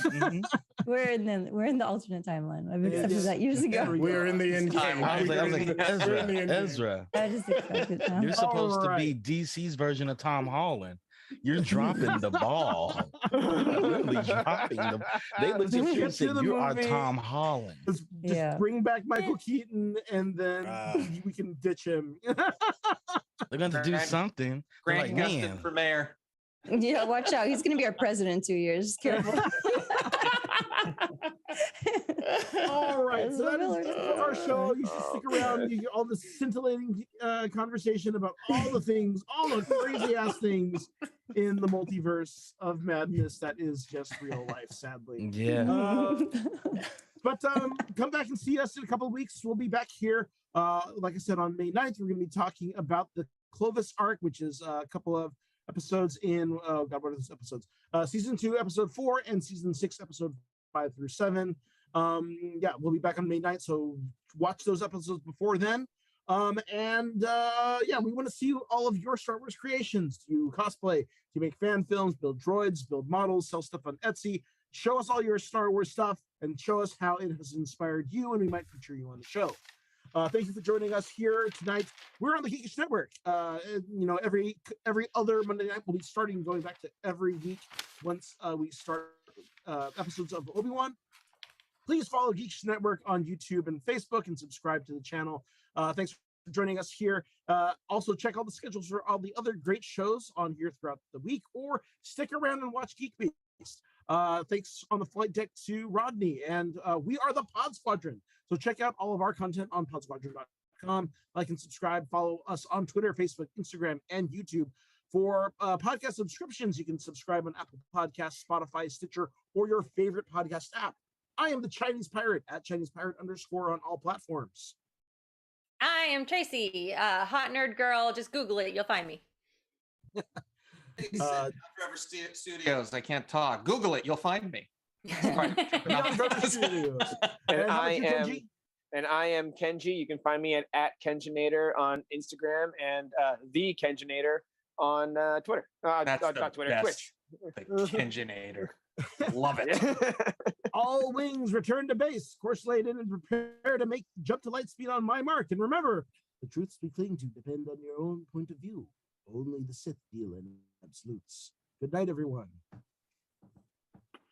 We're in the alternate timeline. I've accepted that years ago. We're in the end game. I was like Ezra. I just accepted that. You're supposed to be DC's version of Tom Holland. You're dropping the ball. Literally dropping them. They looked at you and said, "You are Tom Holland." Just bring back Michael Keaton, and then we can ditch him. They're going to do something. Grant Gustin for mayor. Yeah, watch out. He's going to be our president in 2 years. Just careful. All right, so that is our show. You should stick around. You get all this scintillating conversation about all the things, all the crazy ass things in the multiverse of madness that is just real life, sadly. Yeah. But come back and see us in a couple of weeks. We'll be back here. Like I said, on May 9th, we're going to be talking about the Clovis arc, which is a couple of episodes in, what are those episodes? Season 2, episode 4, and season 6, episode 5 through 7. We'll be back on May 9th, so watch those episodes before then. We want to see all of your Star Wars creations. Do you cosplay? Do you make fan films, build droids, build models, sell stuff on Etsy? Show us all your Star Wars stuff and show us how it has inspired you, and we might feature you on the show. Thank you for joining us here tonight. We're on the Geekish Network. Every other Monday night, we'll be going back to every week once we start episodes of Obi-Wan. Please follow Geeks Network on YouTube and Facebook and subscribe to the channel. Thanks for joining us here. Also, check all the schedules for all the other great shows on here throughout the week, or stick around and watch Geek Beast. Thanks on the flight deck to Rodney, and we are the Pod Squadron. So check out all of our content on podsquadron.com. Like and subscribe. Follow us on Twitter, Facebook, Instagram, and YouTube. For podcast subscriptions, you can subscribe on Apple Podcasts, Spotify, Stitcher, or your favorite podcast app. I am the Chinese Pirate at Chinese Pirate _ on all platforms. I am Tracy, hot nerd girl. Just Google it. You'll find me. Forever Studios. I can't talk. Google it. You'll find me. And I am Kenji. You can find me at Kenjinator on Instagram and the Kenjinator on Twitter. Not Twitter, Twitch. The Kenjinator. Love it. All wings return to base. Course laid in and prepare to make jump to light speed on my mark. And remember, the truths we cling to depend on your own point of view. Only the Sith deal in absolutes. Good night, everyone.